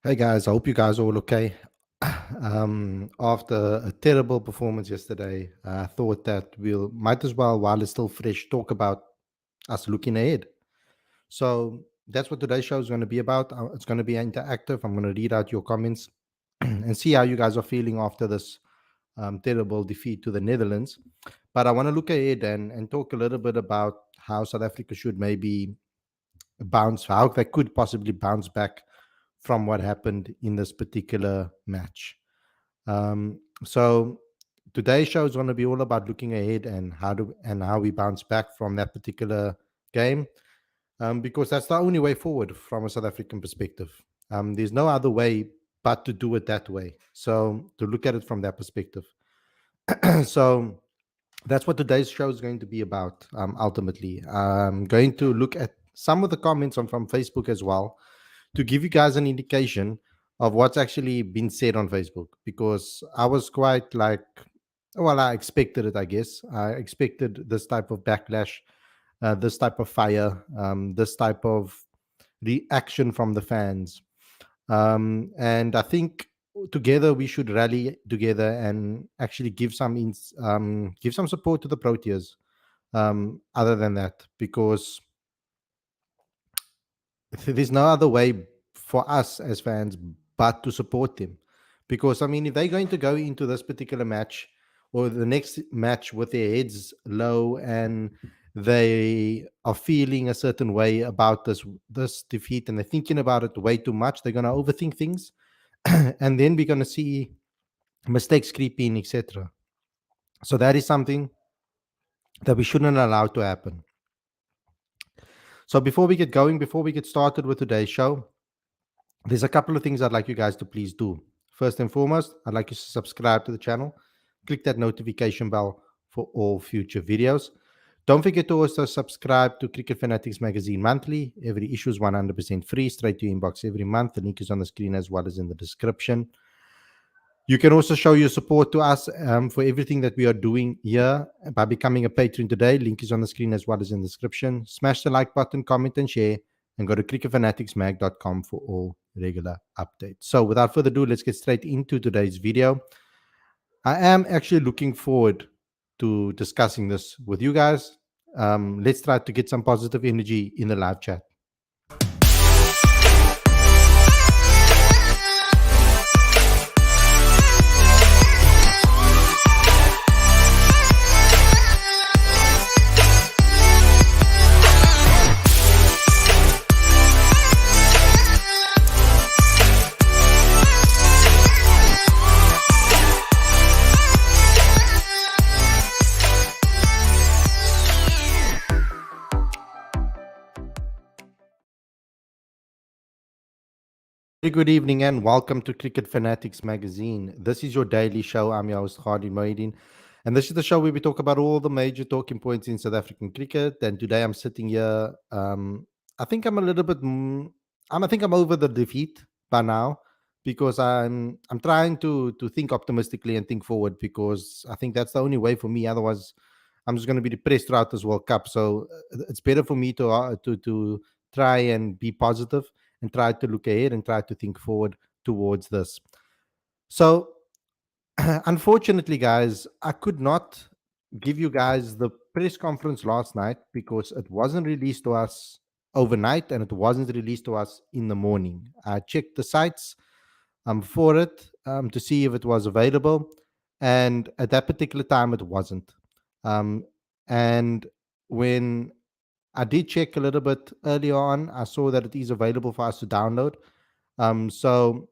Hey guys, I hope you guys are all okay. After a terrible performance yesterday, I thought that we'll might as well, while it's still fresh, talk about us looking ahead. So that's what today's show is going to be about. It's going to be interactive. I'm going to read out your comments and see how you guys are feeling after this terrible defeat to the Netherlands. But I want to look ahead and talk a little bit about how South Africa should maybe bounce, how they could possibly bounce back from what happened in this particular match. So today's show is going to be all about looking ahead and how we bounce back from that particular game, because that's the only way forward from a South African perspective. There's no other way but to do it that way. So to look at it from that perspective. So that's what today's show is going to be about. Ultimately, I'm going to look at some of the comments from Facebook as well to give you guys an indication of what's actually been said on Facebook, because I was quite like, well, I expected it, I guess. I expected this type of backlash, this type of fire, this type of reaction from the fans. And I think together we should rally together and actually give some support to the Proteas. Other than that, because there's no other way for us as fans but to support them. Because I mean, if they're going to go into this particular match or the next match with their heads low and they are feeling a certain way about this defeat and they're thinking about it way too much, they're going to overthink things, and then we're going to see mistakes creep in, etc. So that is something that we shouldn't allow to happen. So before we get going, before we get started with today's show, there's a couple of things I'd like you guys to please do. First and foremost, I'd like you to subscribe to the channel, click that notification bell for all future videos. Don't forget to also subscribe to Cricket Fanatics Magazine monthly. Every issue is 100% free, straight to your inbox every month. The link is on the screen as well as in the description. You can also show your support to us for everything that we are doing here by becoming a patron today. Link is on the screen as well as in the description. Smash the like button, comment, and share, and go to cricketfanaticsmag.com for all regular updates. So without further ado, let's get straight into today's video. I am actually looking forward to discussing this with you guys. Let's try to get some positive energy in the live chat. Very good evening and welcome to Cricket Fanatics Magazine. This is your daily show. I'm your host, Hardy Moedin. And this is the show where we talk about all the major talking points in South African cricket. And today I'm sitting here. I think I'm a little bit. I think I'm over the defeat by now, because I'm trying to think optimistically and think forward, because I think that's the only way for me. Otherwise, I'm just going to be depressed throughout this World Cup. So it's better for me to try and be positive and try to look ahead and try to think forward towards this. So, unfortunately, guys, I could not give you guys the press conference last night because it wasn't released to us overnight and it wasn't released to us in the morning. I checked the sites for it to see if it was available, and at that particular time, it wasn't. And when I did check a little bit earlier on, I saw that it is available for us to download. So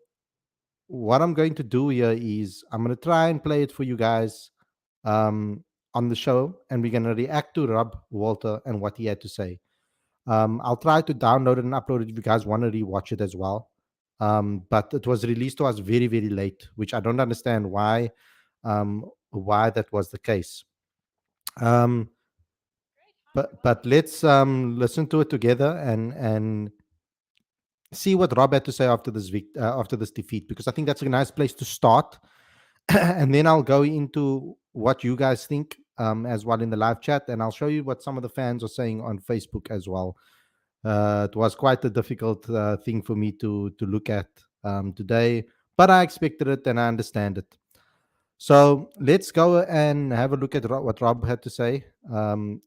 what I'm going to do here is I'm going to try and play it for you guys on the show, and we're going to react to Rob Walter and what he had to say. I'll try to download it and upload it if you guys want to rewatch it as well. But it was released to us very, very late, which I don't understand why that was the case. But let's listen to it together and see what Rob had to say after after this defeat, because I think that's a nice place to start. And then I'll go into what you guys think as well in the live chat, and I'll show you what some of the fans are saying on Facebook as well. It was quite a difficult thing for me to look at today, but I expected it and I understand it. So let's go and have a look at what Rob had to say.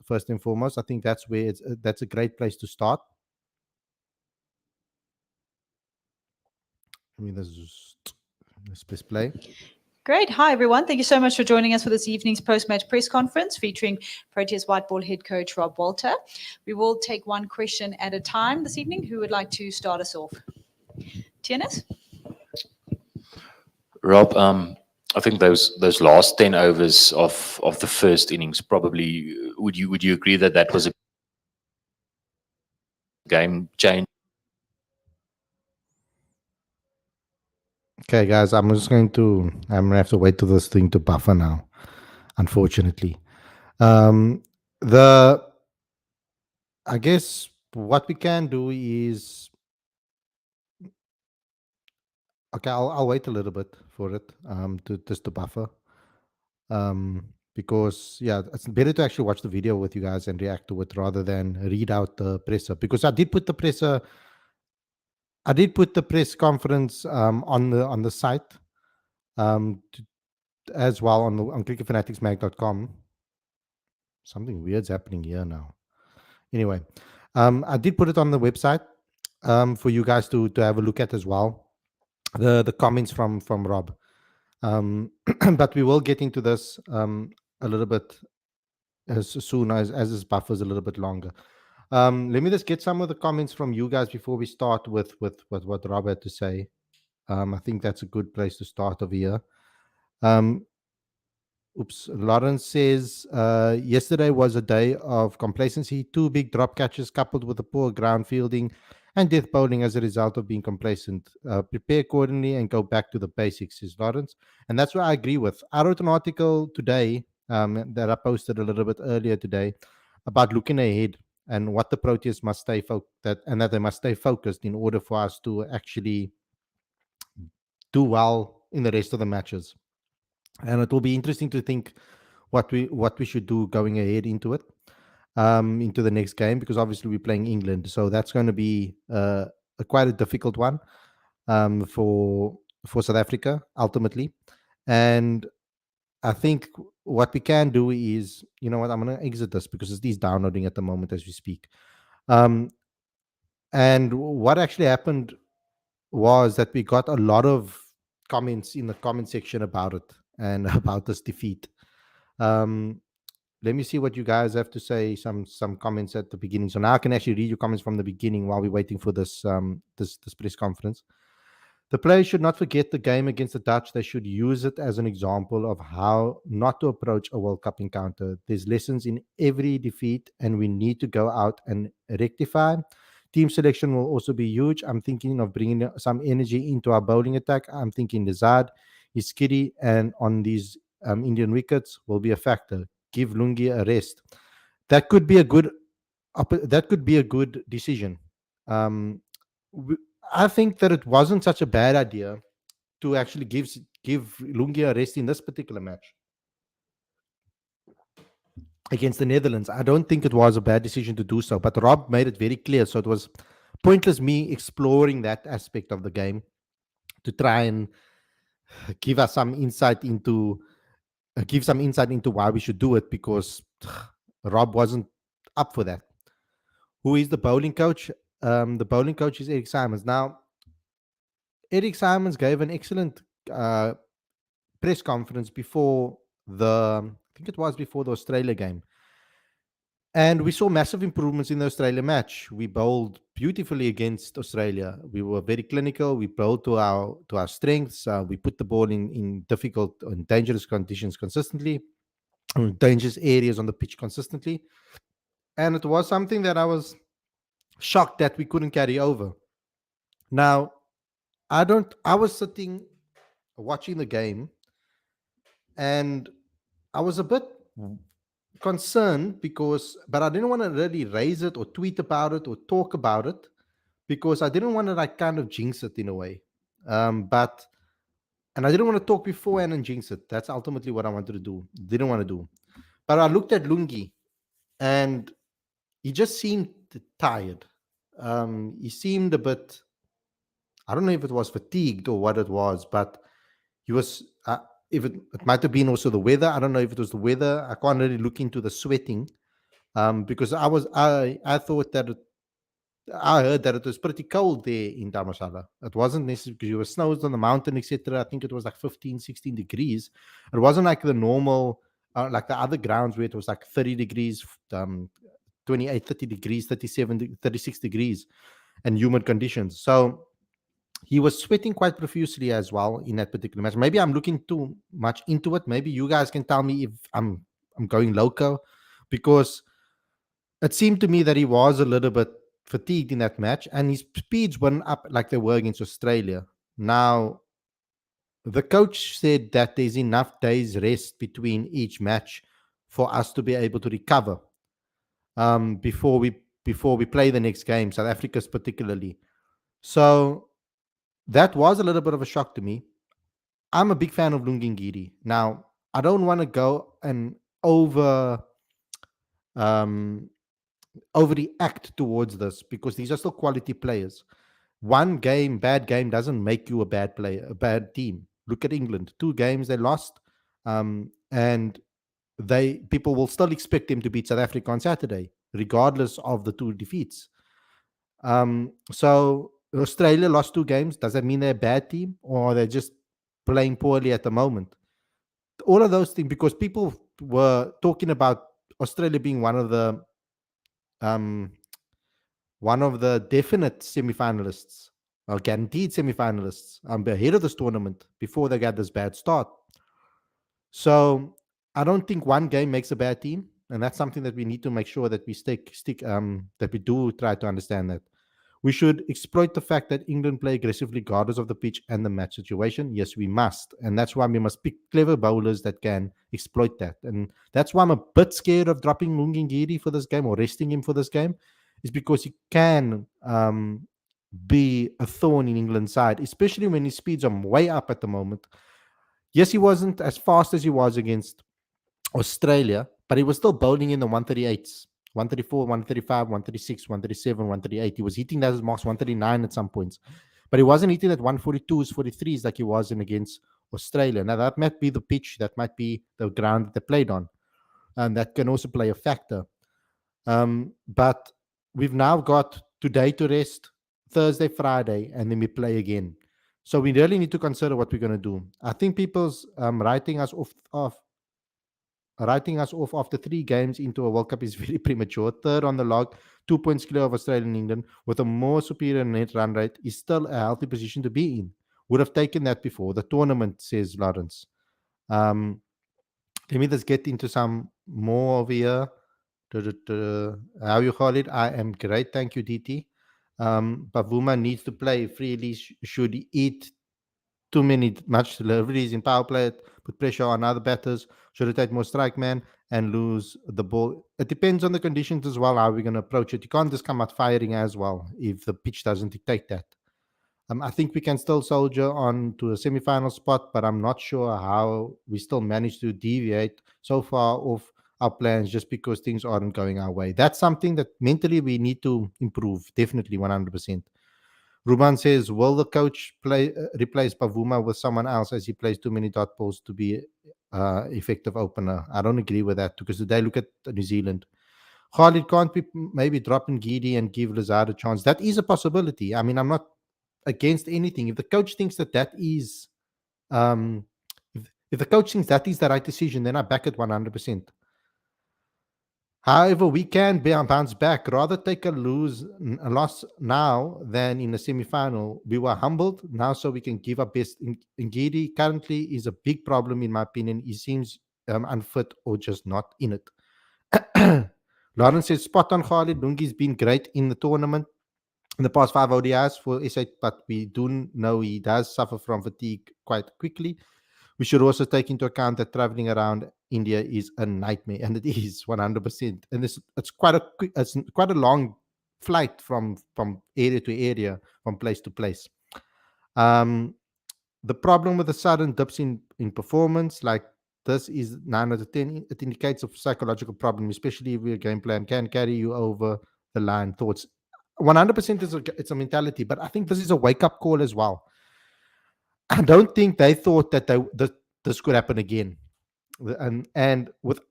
First and foremost, I think that's where that's a great place to start. I mean, let's press play. Great. Hi, everyone. Thank you so much for joining us for this evening's post-match press conference featuring Proteas white ball head coach Rob Walter. We will take one question at a time this evening. Who would like to start us off? Tienes? Rob, I think those last 10 overs of the first innings probably would you agree that that was a game change? Okay, guys, I'm gonna have to wait till this thing to buffer now, unfortunately. Um, the I guess what we can do is okay. I'll wait a little bit for it to just to buffer because yeah, it's better to actually watch the video with you guys and react to it rather than read out the presser because I did put the press conference on the site to, as well on cricketfanaticsmag.com. Something weird's happening here now. Anyway, I did put it on the website for you guys to have a look at as well. The comments from Rob, but we will get into this a little bit as soon as this buffers a little bit longer. Let me just get some of the comments from you guys before we start with what Rob had to say. I think that's a good place to start over here. Um, Oops. Lawrence says, yesterday was a day of complacency. Two big drop catches coupled with a poor ground fielding and death bowling as a result of being complacent. Prepare accordingly and go back to the basics, says Lawrence. And that's what I agree with. I wrote an article today that I posted a little bit earlier today about looking ahead and what the Proteas must stay that they must stay focused in order for us to actually do well in the rest of the matches. And it will be interesting to think what we should do going ahead into it into the next game because obviously we're playing England, so that's going to be quite a difficult one for South Africa ultimately. And I think what we can do is, you know what, I'm going to exit this because it's downloading at the moment as we speak. Um, and what actually happened was that we got a lot of comments in the comment section about it and about this defeat. Um, Let me see what you guys have to say. Some comments at the beginning. So now I can actually read your comments from the beginning while we're waiting for this press conference. The players should not forget the game against the Dutch. They should use it as an example of how not to approach a World Cup encounter. There's lessons in every defeat, and we need to go out and rectify. Team selection will also be huge. I'm thinking of bringing some energy into our bowling attack. I'm thinking Lazard, Iskiri, and on these Indian wickets will be a factor. Give Lungi a rest. That could be a good. That could be a good decision. Um, I think that it wasn't such a bad idea to actually give Lungi a rest in this particular match against the Netherlands. I don't think it was a bad decision to do so, but Rob made it very clear. So it was pointless me exploring that aspect of the game to try and give us some insight into why we should do it because Rob wasn't up for that. Who is the bowling coach? The bowling coach is Eric Simons. Now, Eric Simons gave an excellent press conference before I think it was before the Australia game. And we saw massive improvements in the Australia match. We bowled beautifully against Australia. We were very clinical. We bowled to our strengths. We put the ball in difficult and dangerous conditions consistently, dangerous areas on the pitch consistently. And it was something that I was shocked that we couldn't carry over. Now, I was sitting watching the game and I was a bit concerned but I didn't want to really raise it or tweet about it or talk about it because I didn't want to like kind of jinx it in a way. But and I didn't want to talk beforehand and jinx it. That's ultimately what I wanted to do. Didn't want to do. But I looked at Lungi and he just seemed tired. He seemed a bit I don't know if it was fatigued or what it was, but he was. If it might have been also the weather. I don't know if it was the weather. I can't really look into the sweating, because I thought that I heard that it was pretty cold there in Dharamshala. It wasn't necessarily because you were snows on the mountain, etc. I think it was like 15, 16 degrees. It wasn't like the normal, like the other grounds where it was like 30 degrees, 28, 30 degrees, 37, 36 degrees and humid conditions. So he was sweating quite profusely as well in that particular match. Maybe I'm looking too much into it. Maybe you guys can tell me if I'm going loco, because it seemed to me that he was a little bit fatigued in that match, and his speeds weren't up like they were against Australia. Now, the coach said that there's enough days rest between each match for us to be able to recover, before we play the next game, South Africa's particularly. So that was a little bit of a shock to me. I'm a big fan of Lungingiri. Now, I don't want to go and um, overreact towards this, because these are still quality players. One game, bad game, doesn't make you a bad player, a bad team. Look at England. 2 games they lost, and people will still expect them to beat South Africa on Saturday, regardless of the 2 defeats. So Australia lost 2 games. Does that mean they're a bad team, or they're just playing poorly at the moment? All of those things, because people were talking about Australia being um, one of the definite semifinalists, or guaranteed semifinalists, ahead of this tournament before they got this bad start. So I don't think one game makes a bad team, and that's something that we need to make sure that we stick that we do try to understand that. We should exploit the fact that England play aggressively regardless of the pitch and the match situation. Yes, we must. And that's why we must pick clever bowlers that can exploit that. And that's why I'm a bit scared of dropping Lungingiri for this game, or resting him for this game, is because he can be a thorn in England's side, especially when his speeds are way up at the moment. Yes, he wasn't as fast as he was against Australia, but he was still bowling in the 138s, 134, 135, 136, 137, 138. He was hitting those marks 139 at some points, but he wasn't hitting at 142s, 43s like he was in against Australia. Now, that might be the pitch, that might be the ground that they played on, and that can also play a factor. But we've now got today to rest, Thursday, Friday, and then we play again. So we really need to consider what we're going to do. I think people's writing us off after 3 games into a World Cup is very premature. Third on the log, 2 points clear of Australia and England, with a more superior net run rate, is still a healthy position to be in. Would have taken that before the tournament, says Lawrence. Let me just get into some more over here. How you call it? I am great, thank you, DT. Pavuma needs to play freely. Should he eat too many match deliveries in power play, put pressure on other batters, should rotate more strike man and lose the ball? It depends on the conditions as well, how we're going to approach it. You can't just come out firing as well if the pitch doesn't dictate that. I think we can still soldier on to a semi-final spot, but I'm not sure how we still manage to deviate so far off our plans just because things aren't going our way. That's something that mentally we need to improve, definitely 100%. Ruban says, will the coach replace Pavuma with someone else as he plays too many dot balls to be effective opener? I don't agree with that, because today look at New Zealand. Khalid, can't be maybe dropping Gidi and give Lazard a chance? That is a possibility. I mean, I'm not against anything. If the coach thinks that is, if the coach thinks that is the right decision, then I back it 100%. However, we can bounce back. Rather take a loss now than in the semi-final. We were humbled now, so we can give our best. Ngidi currently is a big problem, in my opinion. He seems unfit or just not in it. Lawrence says, spot on, Khalid. Lungi's been great in the tournament in the past 5 ODIs for SA, but we do know he does suffer from fatigue quite quickly. We should also take into account that traveling around India is a nightmare, and it is 100%. And it's quite a long flight from area to area, from place to place. The problem with the sudden dips in performance like this is 9 out of 10. It indicates a psychological problem, especially if your game plan can carry you over the line. Thoughts? 100% it's a mentality, but I think this is a wake up call as well. I don't think they thought that this could happen again, and with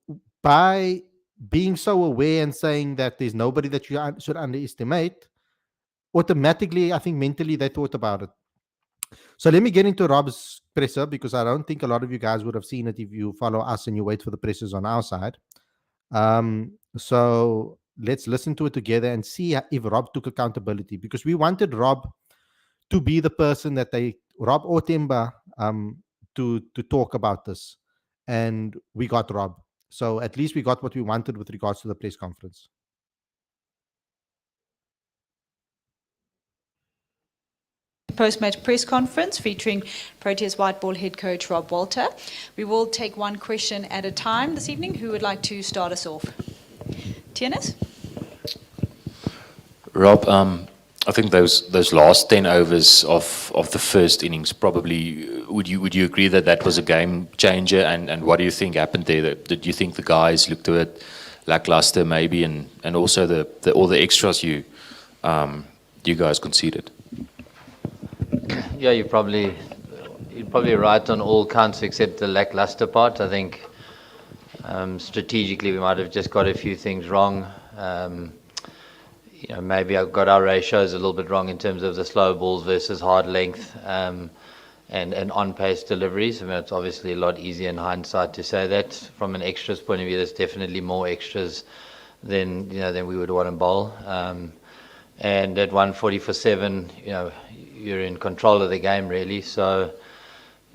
by being so aware and saying that there's nobody that you should underestimate, automatically I think mentally they thought about it. So let me get into Rob's presser, because I don't think a lot of you guys would have seen it if you follow us and you wait for the pressers on our side. So let's listen to it together and see if Rob took accountability, because we wanted Rob to be the person that Rob or Temba, to talk about this, and we got Rob. So at least we got what we wanted with regards to the press conference. Post-match press conference featuring Proteas white ball head coach Rob Walter. We will take one question at a time this evening. Who would like to start us off? Tienes? Rob, I think those last 10 overs of the first innings, probably, would you agree that that was a game changer? And what do you think happened there? Did you think the guys looked a bit lackluster maybe, and also all the extras you guys conceded? Yeah, you're probably right on all counts except the lackluster part. I think strategically we might have just got a few things wrong. Maybe I got our ratios a little bit wrong in terms of the slow balls versus hard length, and on-pace deliveries. I mean, it's obviously a lot easier in hindsight to say that. From an extras point of view, there's definitely more extras than we would want to bowl. And at 140 for 7, you're in control of the game really. So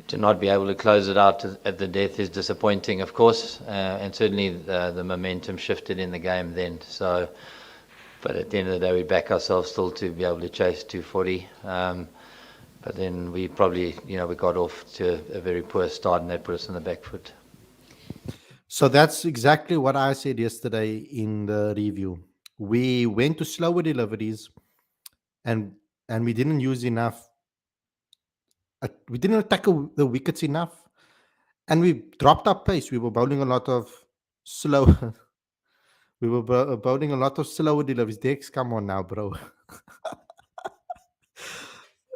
to not be able to close it out at the death is disappointing, of course, and certainly the momentum shifted in the game then. So, but at the end of the day, we back ourselves still to be able to chase 240. But then we probably, we got off to a very poor start, and that put us on the back foot. So that's exactly what I said yesterday in the review. We went to slower deliveries, and we didn't use enough. We didn't attack the wickets enough, and we dropped our pace. We were bowling a lot of slow. We were bowling a lot of slower deliveries. Dex, come on now, bro.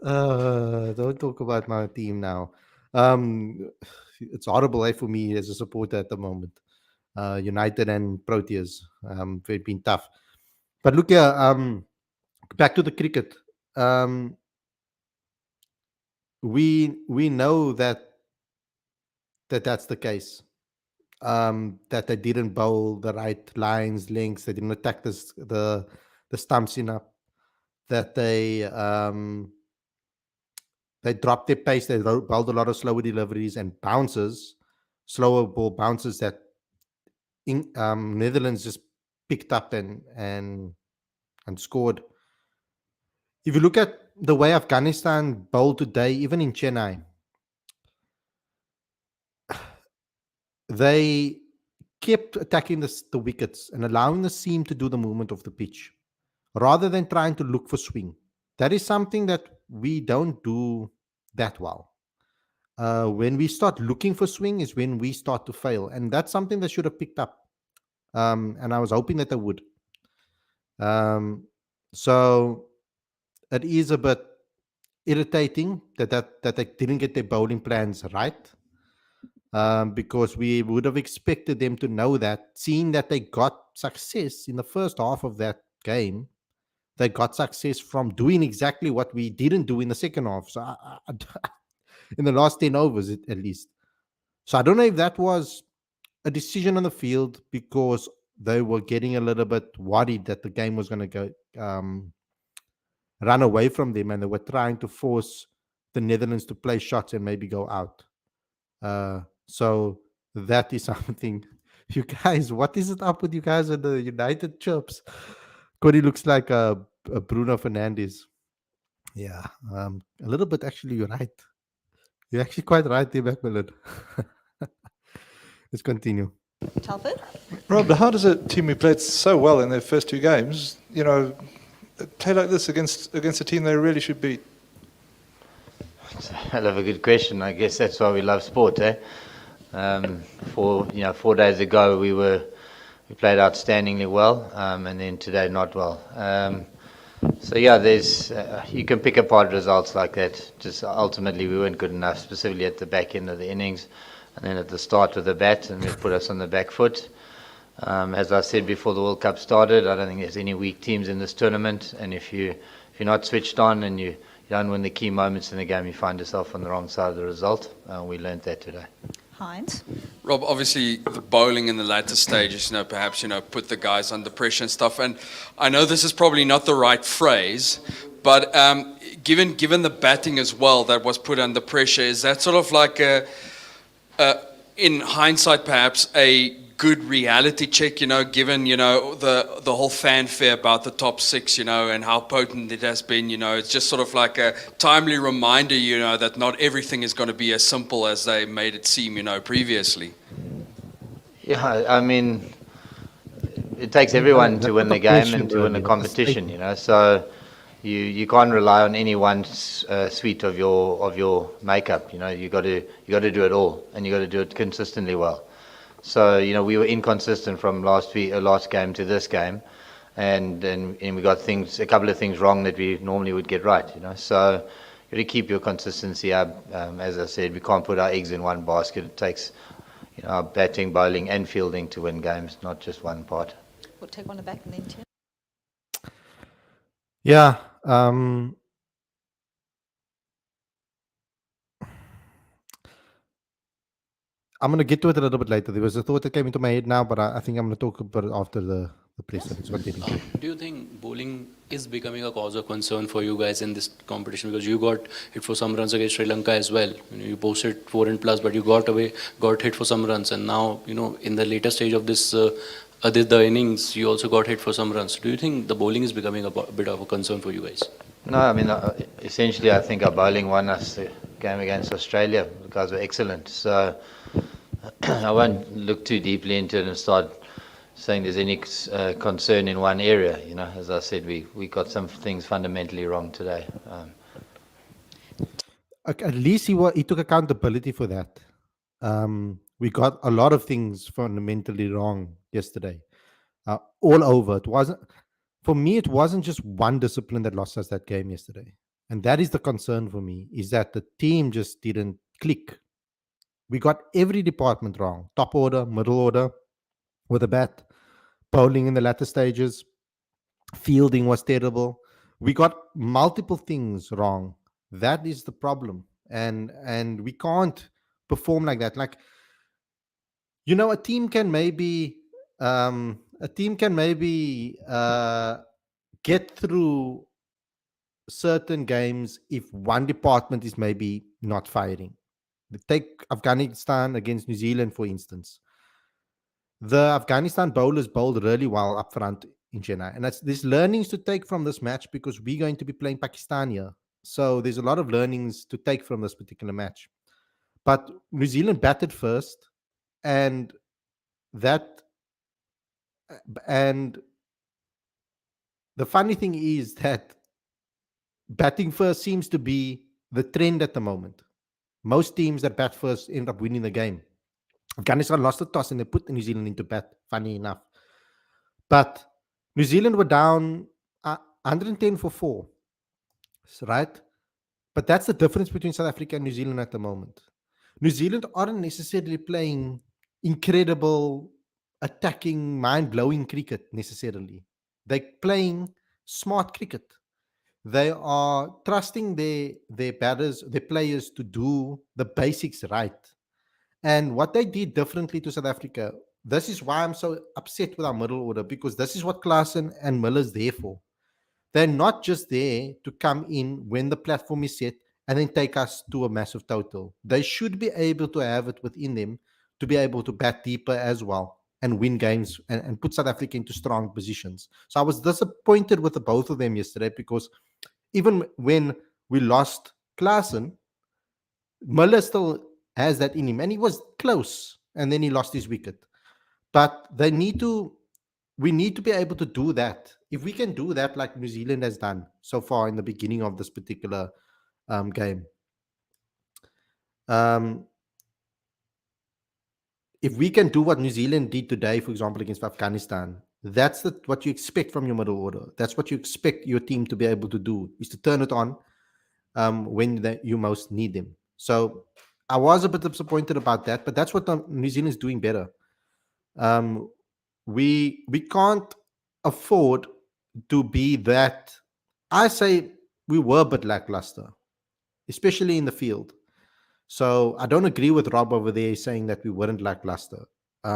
Don't talk about my team now. It's horrible for me as a supporter at the moment. United and Proteas, they've been tough. But look here, back to the cricket. We know that's the case. That they didn't bowl the right lines, lengths. They didn't attack the stumps enough. That they dropped their pace. They bowled a lot of slower deliveries and bounces, slower ball bounces that Netherlands just picked up and scored. If you look at the way Afghanistan bowled today, even in Chennai, they kept attacking the wickets and allowing the seam to do the movement of the pitch rather than trying to look for swing. That is something that we don't do that well. When we start looking for swing is when we start to fail. And that's something that should have picked up. And I was hoping that they would. So it is a bit irritating that they didn't get their bowling plans right. Because we would have expected them to know that, seeing that they got success in the first half of that game. They got success from doing exactly what we didn't do in the second half. So in the last 10 overs, at least. So I don't know if that was a decision on the field because they were getting a little bit worried that the game was going to go run away from them, and they were trying to force the Netherlands to play shots and maybe go out. So that is something. You guys, what is it up with you guys and the United Chirps? Cody looks like a Bruno Fernandes. Yeah, a little bit actually. You're right. You're actually quite right there, Macmillan. Let's continue. Telford? Rob, how does a team who played so well in their first 2 games, play like this against a team they really should beat? It's a hell of a good question. I guess that's why we love sport, eh? 4 days ago we played outstandingly well, and then today not well. So yeah, there's you can pick apart results like that. Just ultimately, we weren't good enough, specifically at the back end of the innings, and then at the start with the bat, and it put us on the back foot. As I said before the World Cup started, I don't think there's any weak teams in this tournament, and if you're not switched on and you don't win the key moments in the game, you find yourself on the wrong side of the result. We learned that today. Heinz. Rob, obviously the bowling in the latter stages, perhaps, put the guys under pressure and stuff. And I know this is probably not the right phrase, but given the batting as well that was put under pressure, is that sort of like in hindsight, perhaps a good reality check, given, the whole fanfare about the top six, and how potent it has been, it's just sort of like a timely reminder, that not everything is going to be as simple as they made it seem, previously. Yeah, I mean, it takes everyone to win the game and to win the competition, so you can't rely on any one suite of your makeup, you got to do it all, and you got to do it consistently well. So we were inconsistent from last game to this game, and we got a couple of things wrong that we normally would get right. So you got to keep your consistency up. As I said, we can't put our eggs in one basket. It takes our batting, bowling, and fielding to win games, not just one part. We'll take one back and then Tim. Yeah. I'm going to get to it a little bit later. There was a thought that came into my head now, but I think I'm going to talk about it after the press. Do you think bowling is becoming a cause of concern for you guys in this competition? Because you got hit for some runs against Sri Lanka as well. You posted 4 and plus, but you got hit for some runs. And now, in the later stage of the innings, you also got hit for some runs. Do you think the bowling is becoming a bit of a concern for you guys? No, I mean, essentially, I think our bowling won us the game against Australia. The guys were excellent. So I won't look too deeply into it and start saying there's any concern in one area. As I said, we got some things fundamentally wrong today. At least he took accountability for that. We got a lot of things fundamentally wrong yesterday, all over. For me, it wasn't just one discipline that lost us that game yesterday. And that is the concern for me, is that the team just didn't click. We got every department wrong. Top order, middle order, with a bat. Bowling in the latter stages. Fielding was terrible. We got multiple things wrong. That is the problem. And we can't perform like that. Like, a team can maybe get through certain games if one department is maybe not firing. Take Afghanistan against New Zealand, for instance. The Afghanistan bowlers bowled really well up front in Chennai. And there's learnings to take from this match, because we're going to be playing Pakistan here. So there's a lot of learnings to take from this particular match. But New Zealand batted first, and the funny thing is that batting first seems to be the trend at the moment. Most teams that bat first end up winning the game. Afghanistan lost the toss and they put New Zealand into bat, funny enough. But New Zealand were down 110 for 4, right? But that's the difference between South Africa and New Zealand at the moment. New Zealand aren't necessarily playing incredible, attacking, mind-blowing cricket necessarily. They're playing smart cricket. They are trusting their batters, their players, to do the basics right. And what they did differently to South Africa, this is why I'm so upset with our middle order, because this is what Klaasen and Miller's there for. They're not just there to come in when the platform is set and then take us to a massive total. They should be able to have it within them to be able to bat deeper as well and win games and put South Africa into strong positions. So I was disappointed with the both of them yesterday, because even when we lost Klaasen, Miller still has that in him, and he was close, and then he lost his wicket. But we need to be able to do that. If we can do that like New Zealand has done so far in the beginning of this particular game, if we can do what New Zealand did today, for example, against Afghanistan, That's what you expect from your middle order. That's what you expect your team to be able to do, is to turn it on when you most need them. So I was a bit disappointed about that, but that's what New Zealand is doing better. We can't afford to be that. I say we were a bit lackluster, especially in the field. So I don't agree with Rob over there saying that we weren't lackluster.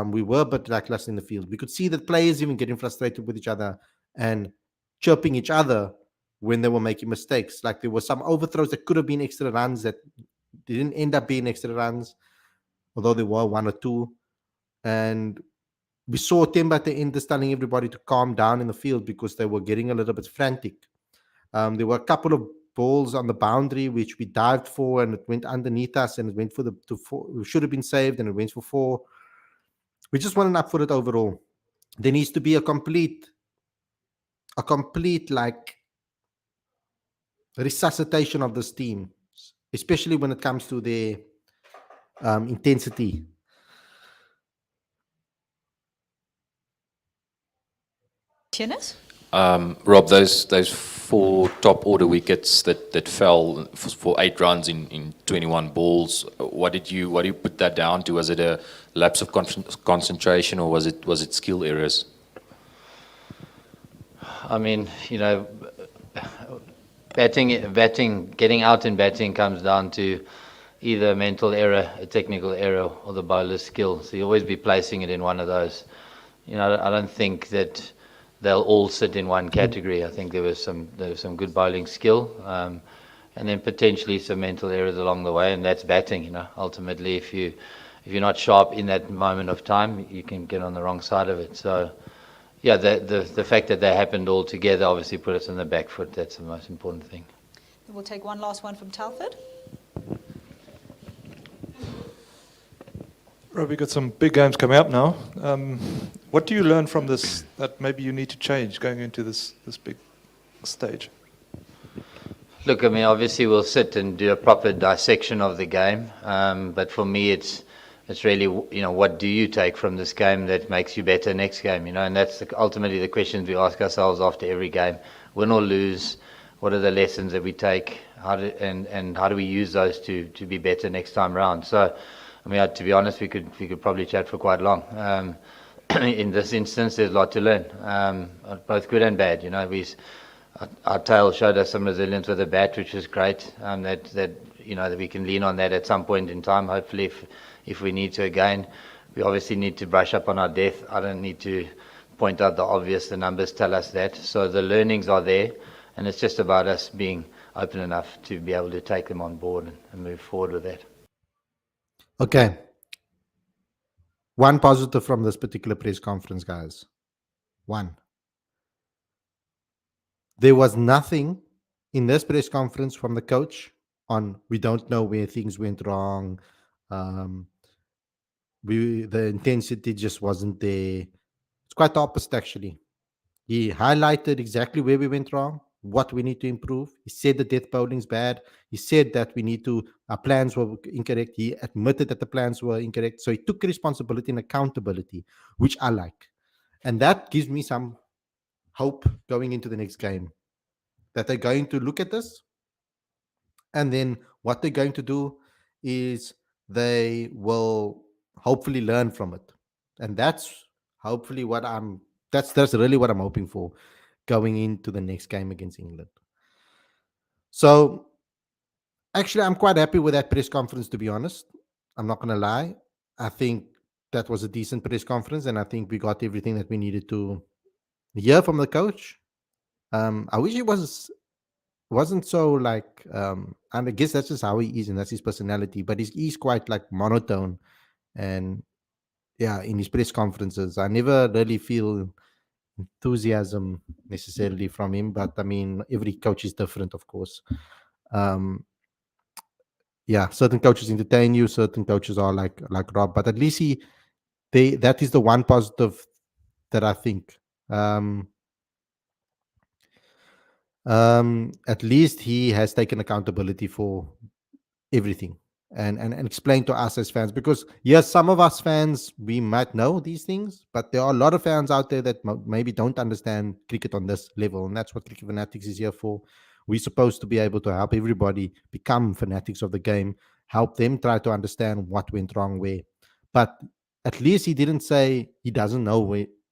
We were a bit lackluster in the field. We could see that players even getting frustrated with each other and chirping each other when they were making mistakes. Like there were some overthrows that could have been extra runs that didn't end up being extra runs, although there were one or two. And we saw Temba at the end just telling everybody to calm down in the field because they were getting a little bit frantic. There were a couple of balls on the boundary which we dived for, and it went underneath us, and it went for the to four. It should have been saved, and it went for 4. We just weren't up for it overall. There needs to be a complete like resuscitation of this team, especially when it comes to their intensity. Tienes? Rob, those 4 top order wickets that fell for 8 runs in 21 balls. What do you put that down to? Was it a lapse of concentration, or was it skill errors? I mean, batting, getting out in batting comes down to either a mental error, a technical error, or the bowler's skill. So you always be placing it in one of those. I don't think that they'll all sit in one category. I think there was some good bowling skill, and then potentially some mental errors along the way, and that's batting. Ultimately, if you're not sharp in that moment of time, you can get on the wrong side of it. So, yeah, the fact that they happened all together obviously put us on the back foot. That's the most important thing. We'll take one last one from Telford. Rob, we've got some big games coming up now. What do you learn from this that maybe you need to change going into this big stage? Look, I mean, obviously we'll sit and do a proper dissection of the game. But for me, it's really, what do you take from this game that makes you better next game? And that's ultimately the questions we ask ourselves after every game. Win or lose, what are the lessons that we take? How do we use those to be better next time round? So, I mean, to be honest, we could probably chat for quite long. In this instance, there's a lot to learn, both good and bad. Our tail showed us some resilience with the bat, which is great. That we can lean on that at some point in time. Hopefully, if we need to again, we obviously need to brush up on our depth. I don't need to point out the obvious. The numbers tell us that. So the learnings are there, and it's just about us being open enough to be able to take them on board and move forward with that. Okay. One positive from this particular press conference, guys. One. There was nothing in this press conference from the coach on we don't know where things went wrong. The intensity just wasn't there. It's quite the opposite, actually. He highlighted exactly where we went wrong, what we need to improve. He said the death bowling's bad. He said that our plans were incorrect. He admitted that the plans were incorrect. So he took responsibility and accountability, which I like. And that gives me some hope going into the next game, that they're going to look at this, and then what they're going to do is they will hopefully learn from it. And that's hopefully that's really what I'm hoping for going into the next game against England. So actually, I'm quite happy with that press conference, to be honest. I'm not going to lie. I think that was a decent press conference, and I think we got everything that we needed to hear from the coach. I wish it wasn't so like, I guess that's just how he is, and that's his personality, but he's quite like monotone. And yeah, in his press conferences, I never really feel enthusiasm necessarily from him, but I mean, every coach is different, of course. Yeah, certain coaches entertain you, certain coaches are like Rob, but at least that is the one positive that I think. At least he has taken accountability for everything, and explain to us as fans, because yes, some of us fans, we might know these things, but there are a lot of fans out there that maybe don't understand cricket on this level, and that's what Cricket Fanatics is here for. We're supposed to be able to help everybody become fanatics of the game, help them try to understand what went wrong where. But at least he didn't say he doesn't know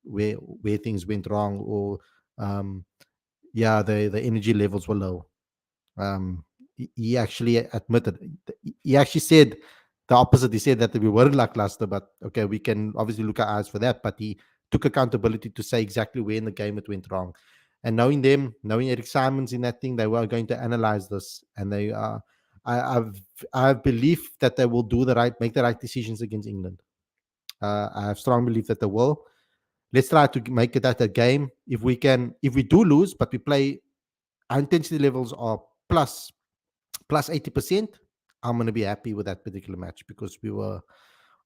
where things went wrong, or yeah, the energy levels were low. He actually admitted, he actually said the opposite. He said that we weren't lackluster, but okay, we can obviously look at eyes for that. But he took accountability to say exactly where in the game it went wrong. And knowing them, knowing Eric Simons in that thing, they were going to analyze this, and they are. I have belief that they will make the right decisions against England. I have strong belief that they will. Let's try to make it at a game. If we do lose, but we play, our intensity levels are plus 80%, I'm going to be happy with that particular match, because we were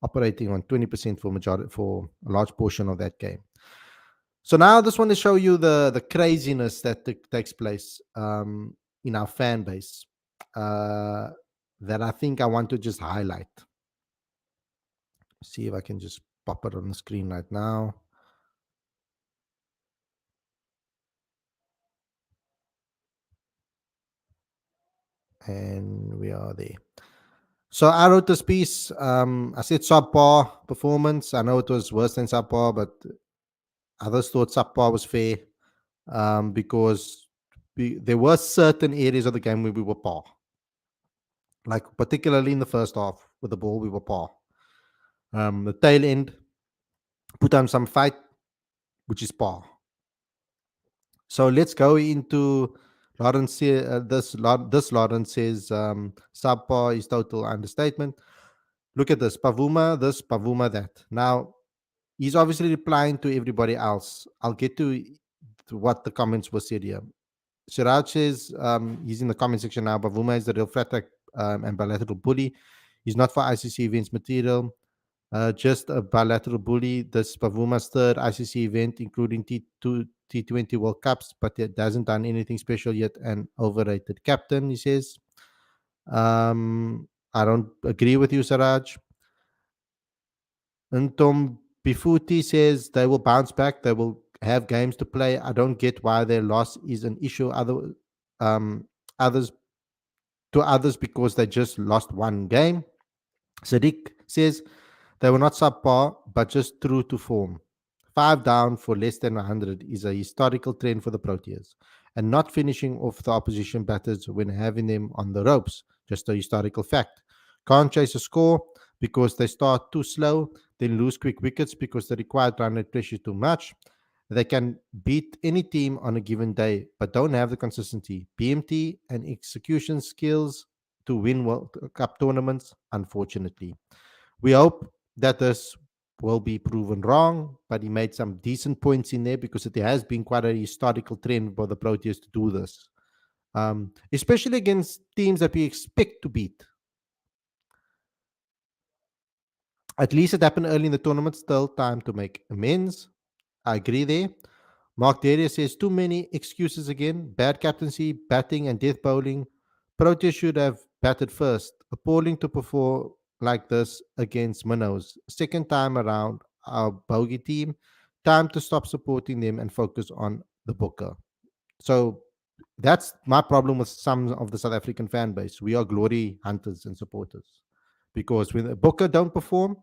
operating on 20% for a large portion of that game. So now I just want to show you the craziness that takes place in our fan base, that I think I want to just highlight. See if I can just pop it on the screen right now. And we are there. So I wrote this piece. I said subpar performance. I know it was worse than subpar, but others thought subpar was fair, because there were certain areas of the game where we were par. Like particularly in the first half with the ball, we were par. The tail end put on some fight, which is par. So let's go into Lawrence. This Lawrence says subpar is total understatement. Look at this. Pavuma this, Pavuma that. Now, he's obviously replying to everybody else. I'll get to what the comments were said here. Siraj says he's in the comment section now. Pavuma is the real flat track and bilateral bully. He's not for ICC events material. Just a bilateral bully. This Pavuma's third ICC event, including T20 World Cups, but it hasn't done anything special yet. An overrated captain, he says. I don't agree with you, Siraj. Ntom Bifuti says they will bounce back. They will have games to play. I don't get why their loss is an issue. Others because they just lost one game. Sadiq says they were not subpar, but just true to form. 5 down for less than 100 is a historical trend for the Proteas, and not finishing off the opposition batters when having them on the ropes, just a historical fact. Can't chase a score because they start too slow, then lose quick wickets because the required run rate pressure too much. They can beat any team on a given day, but don't have the consistency, BMT, and execution skills to win World Cup tournaments, unfortunately. We hope that this will be proven wrong, but he made some decent points in there, because it has been quite a historical trend for the Proteas to do this, especially against teams that we expect to beat. At least it happened early in the tournament, still time to make amends. I agree there. Mark Darius says too many excuses again. Bad captaincy, batting, and death bowling. Proteas should have batted first. Appalling to perform like this against Minnows. Second time around, our bogey team. Time to stop supporting them and focus on the Booker. So that's my problem with some of the South African fan base. We are glory hunters and supporters, because when the Booker don't perform,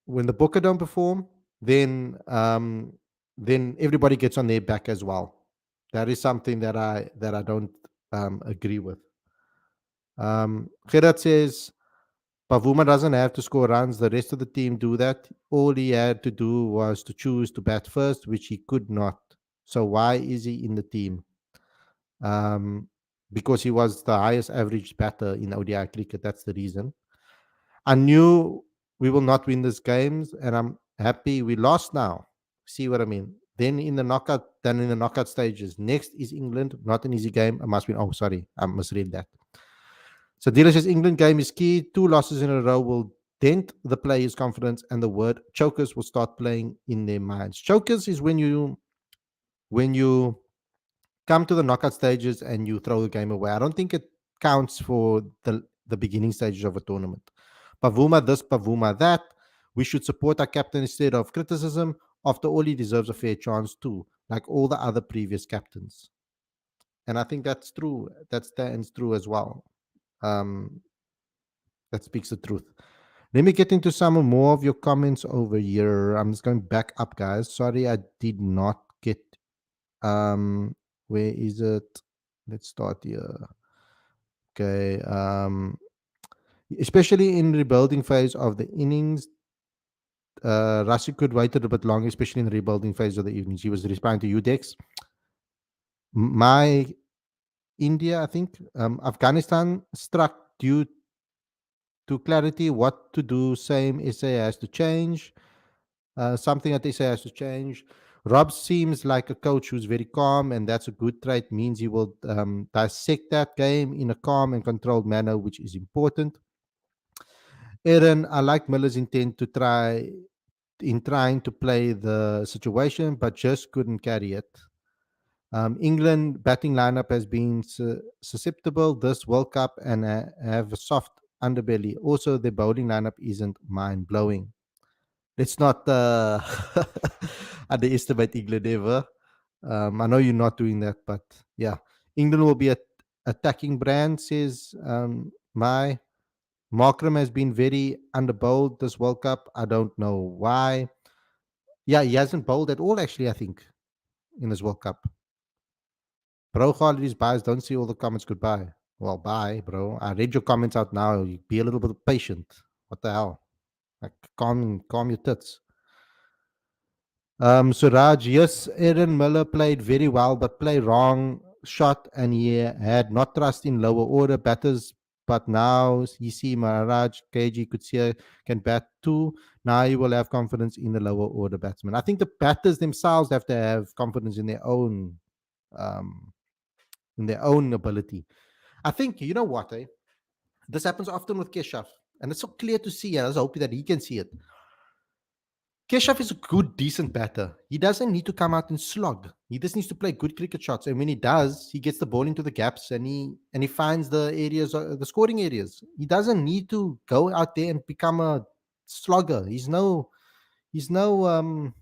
when the Booker don't perform, then everybody gets on their back as well. That is something that I don't agree with. Gerard says Pavuma doesn't have to score runs. The rest of the team do that. All he had to do was to choose to bat first, which he could not. So why is he in the team? Because he was the highest average batter in ODI cricket. That's the reason. I knew we will not win these games, and I'm happy we lost now. See what I mean? Then in the knockout stages. Next is England, not an easy game. I misread that. So Dila says England game is key. 2 losses in a row will dent the players' confidence, and the word chokers will start playing in their minds. Chokers is when you come to the knockout stages and you throw the game away. I don't think it counts for the beginning stages of a tournament. Pavuma this, Pavuma that. We should support our captain instead of criticism. After all, he deserves a fair chance too, like all the other previous captains. And I think that's true. That stands true as well. That speaks the truth. Let me get into some more of your comments over here. I'm just going back up, guys. Sorry, I did not get. Where is it? Let's start here. Okay. Especially in rebuilding phase of the innings, Rashid waited a bit longer, especially in the rebuilding phase of the evenings. He was responding to you, Dex. My India, I think, Afghanistan struck due to clarity what to do. Same SA has to change. Something that SA has to change. Rob seems like a coach who's very calm, and that's a good trait. Means he will dissect that game in a calm and controlled manner, which is important. Aaron, I like Miller's intent to trying to play the situation, but just couldn't carry it. England batting lineup has been susceptible this World Cup and have a soft underbelly. Also, the bowling lineup isn't mind blowing. Let's not underestimate England ever. I know you're not doing that, but yeah, England will be an attacking brand, says my. Markram has been very underbowled this World Cup. I don't know why. Yeah, he hasn't bowled at all, actually, I think, in this World Cup. Bro, holidays, buys, don't see all the comments. Goodbye. Well, bye, bro. I read your comments out now. You be a little bit patient. What the hell? Like, calm your tits. Suraj, yes, Aaron Miller played very well, but play wrong shot, and he had not trust in lower order batters. But now you see Maharaj, KG, Kutsia can bat too. Now you will have confidence in the lower order batsmen. I think the batters themselves have to have confidence in their own ability. I think, you know what, this happens often with Keshav, and it's so clear to see. I was hoping that he can see it. Keshav is a good, decent batter. He doesn't need to come out and slog. He just needs to play good cricket shots. And when he does, he gets the ball into the gaps and he finds the areas, the scoring areas. He doesn't need to go out there and become a slogger. He's no Liam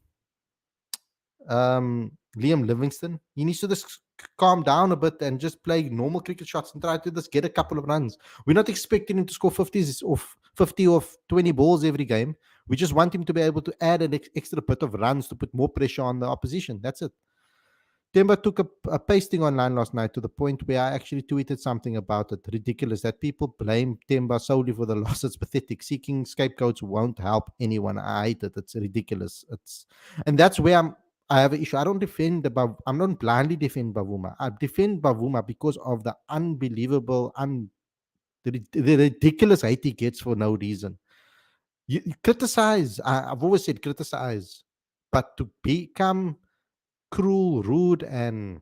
Livingston. He needs to just calm down a bit and just play normal cricket shots and try to just get a couple of runs. We're not expecting him to score 50 or 20 balls every game. We just want him to be able to add an extra bit of runs to put more pressure on the opposition. That's it. Temba took a pasting online last night to the point where I actually tweeted something about it. Ridiculous that people blame Temba solely for the loss. It's pathetic. Seeking scapegoats won't help anyone. I hate it. It's ridiculous. And that's where I have an issue. I don't defend I'm not blindly defend Bavuma. I defend Bavuma because of the unbelievable, the ridiculous hate he gets for no reason. You criticize. I've always said criticize, but to become cruel, rude, and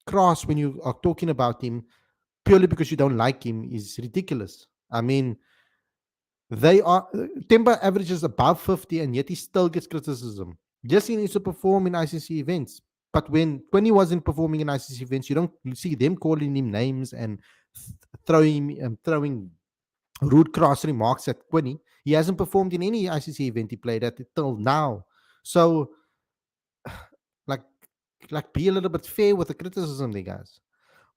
cross when you are talking about him purely because you don't like him is ridiculous. I mean, Temba averages above 50 and yet he still gets criticism. Yes, he needs to perform in ICC events, but when he wasn't performing in ICC events, you don't see them calling him names and throwing rude cross remarks at Quinny. He hasn't performed in any ICC event he played at till now. So, like be a little bit fair with the criticism there, guys.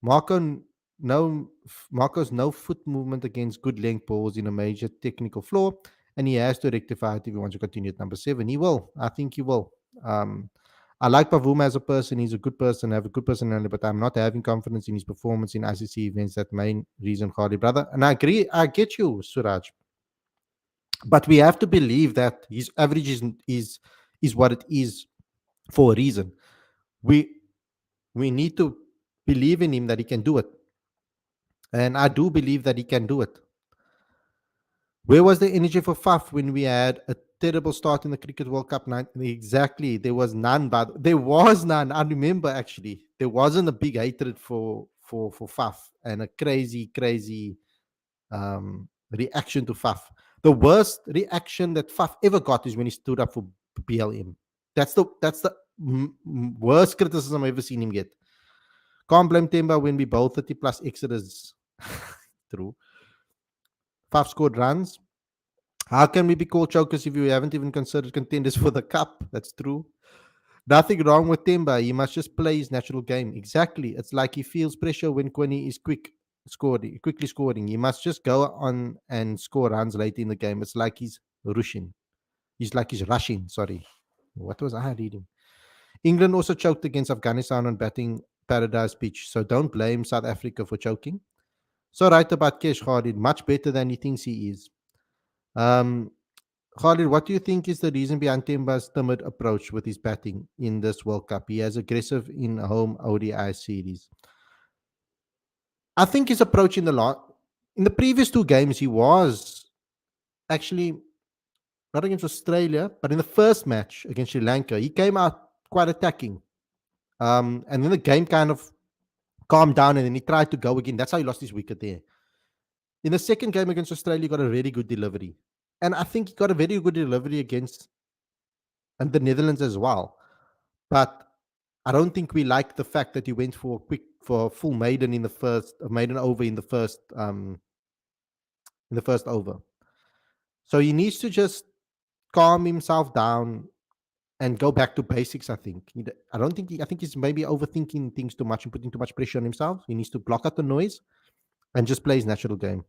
Marco's no foot movement against good length balls in a major technical flaw, and he has to rectify it if he wants to continue at number 7. He will. I think he will. I like Pavuma as a person. He's a good person, have a good personality, but I'm not having confidence in his performance in ICC events. That main reason, Khadi, brother. And I agree. I get you, Suraj. But we have to believe that his average is what it is for a reason. We need to believe in him that he can do it. And I do believe that he can do it. Where was the energy for Faf when we had a terrible start in the Cricket World Cup? Exactly. There was none, but there was none. I remember actually. There wasn't a big hatred for Faf and a crazy reaction to Faf. The worst reaction that Faf ever got is when he stood up for BLM. That's the worst criticism I've ever seen him get. Can't blame Temba when we bowl 30 plus exodus. True. 5 scored runs. How can we be called chokers if we haven't even considered contenders for the cup? That's true. Nothing wrong with Temba. He must just play his natural game. Exactly. It's like he feels pressure when Quinny is quickly scoring. He must just go on and score runs late in the game. It's like he's rushing. He's rushing. Sorry. What was I reading? England also choked against Afghanistan on batting paradise pitch. So don't blame South Africa for choking. So right about Kesh Khalid, much better than he thinks he is. Khalid, what do you think is the reason behind Temba's timid approach with his batting in this World Cup? He has aggressive in home ODI series. I think his approach in the previous 2 games, he was actually not against Australia, but in the first match against Sri Lanka, he came out quite attacking. And then the game kind of calmed down and then he tried to go again. That's how he lost his wicket there. In the second game against Australia, he got a really good delivery. And I think he got a very good delivery against the Netherlands as well. But I don't think we like the fact that he went for a full maiden in the first maiden over in the first over. So he needs to just calm himself down and go back to basics. I think. I think he's maybe overthinking things too much and putting too much pressure on himself. He needs to block out the noise and just play his natural game.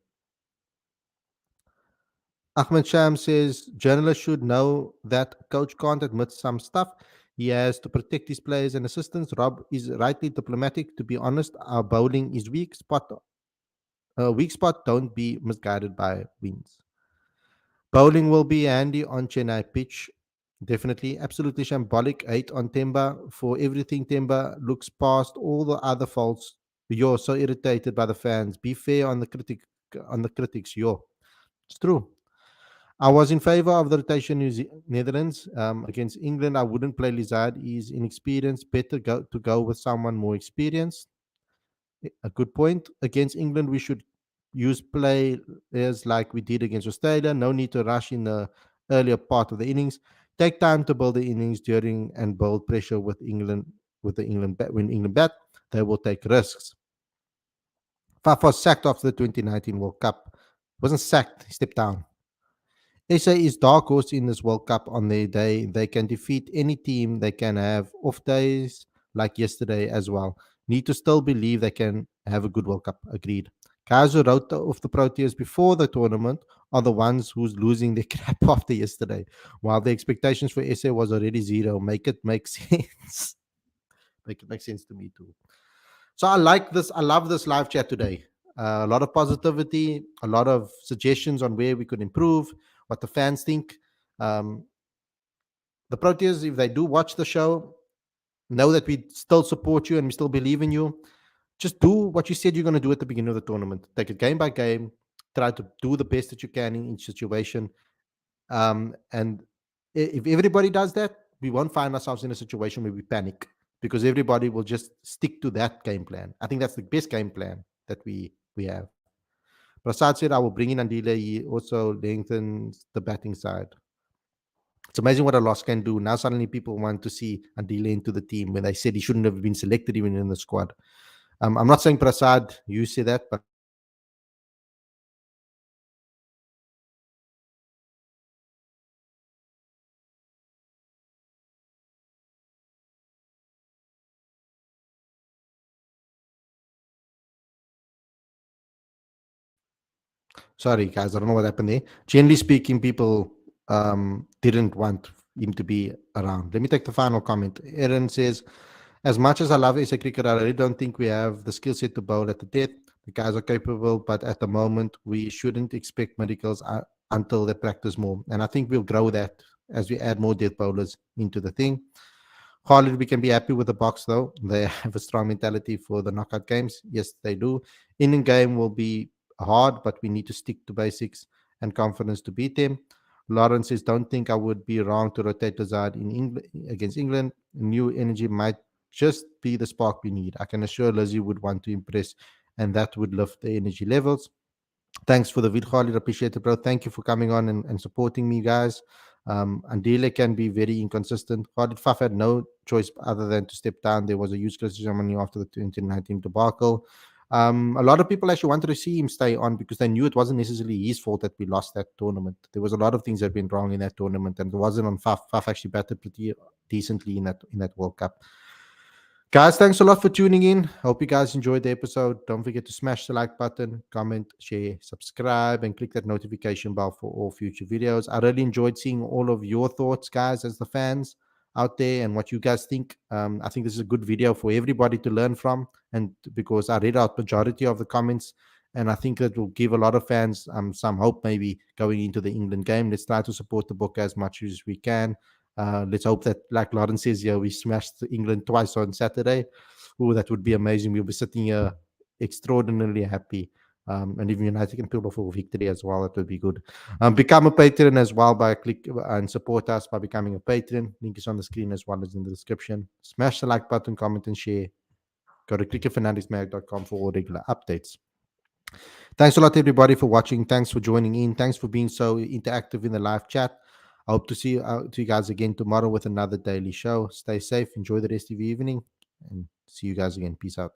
Ahmed Sham says journalists should know that coach can't admit some stuff. He has to protect his players and assistants. Rob is rightly diplomatic. To be honest, our bowling is weak spot. Weak spot. Don't be misguided by winds. Bowling will be handy on Chennai pitch. Definitely. Absolutely shambolic. 8 on Temba. For everything Temba looks past all the other faults. You're so irritated by the fans. Be fair on the critics. It's true. I was in favor of the rotation Netherlands against England. I wouldn't play Lizard. He's inexperienced. Better to go with someone more experienced. A good point. Against England, we should use players like we did against Australia. No need to rush in the earlier part of the innings. Take time to build the innings during and build pressure with England. When England bat, they will take risks. Faf was sacked after the 2019 World Cup. Wasn't sacked. He stepped down. SA is dark horse in this World Cup on their day. They can defeat any team. They can have off days like yesterday as well. Need to still believe they can have a good World Cup. Agreed. Guys who wrote off the Proteas before the tournament are the ones who's losing their crap after yesterday. While the expectations for SA was already zero. Make it make sense. Make it make sense to me too. So I like this. I love this live chat today. A lot of positivity, a lot of suggestions on where we could improve, what the fans think. The Proteas, if they do watch the show, know that we still support you and we still believe in you. Just do what you said you're going to do at the beginning of the tournament. Take it game by game. Try to do the best that you can in each situation. And if everybody does that, we won't find ourselves in a situation where we panic because everybody will just stick to that game plan. I think that's the best game plan that we have. Prasad said, I will bring in Andile. He also lengthens the batting side. It's amazing what a loss can do. Now suddenly people want to see Andile into the team when they said he shouldn't have been selected even in the squad. I'm not saying Prasad, you say that, but sorry, guys, I don't know what happened there. Generally speaking, people didn't want him to be around. Let me take the final comment. Aaron says, as much as I love SA cricket, I really don't think we have the skill set to bowl at the death. The guys are capable, but at the moment, we shouldn't expect miracles until they practice more. And I think we'll grow that as we add more death bowlers into the thing. Khalid, we can be happy with the box, though. They have a strong mentality for the knockout games. Yes, they do. Inning game will be hard, but we need to stick to basics and confidence to beat them. Lawrence says, don't think I would be wrong to rotate Lazard against England. New energy might just be the spark we need. I can assure Lizzie would want to impress, and that would lift the energy levels. Thanks for the vid, Khalid. Appreciate it, bro. Thank you for coming on and supporting me, guys. Andile can be very inconsistent. Khalid Faf had no choice other than to step down. There was a huge criticism on him after the 2019 debacle. A lot of people actually wanted to see him stay on because they knew it wasn't necessarily his fault that we lost that tournament. There was a lot of things that went wrong in that tournament, and it wasn't on Faf. Faf actually batted pretty decently in that World Cup. Guys, thanks a lot for tuning in. Hope you guys enjoyed the episode. Don't forget to smash the like button, comment, share, subscribe, and click that notification bell for all future videos. I really enjoyed seeing all of your thoughts, guys, as the fans out there and what you guys think. I think this is a good video for everybody to learn from, and because I read out majority of the comments, and I think it will give a lot of fans some hope maybe going into the England game. Let's try to support the book as much as we can. Let's hope that, like Lawrence says here, we smashed England twice on Saturday. Oh, that would be amazing. We'll be sitting here extraordinarily happy. And if United can pull off a victory as well, that would be good. Become a patron as well by click and support us by becoming a patron. Link is on the screen as well as in the description. Smash the like button, comment, and share. Go to cricketfanaticsmag.com for all regular updates. Thanks a lot, everybody, for watching. Thanks for joining in. Thanks for being so interactive in the live chat. I hope to see you guys again tomorrow with another daily show. Stay safe. Enjoy the rest of your evening. And see you guys again. Peace out.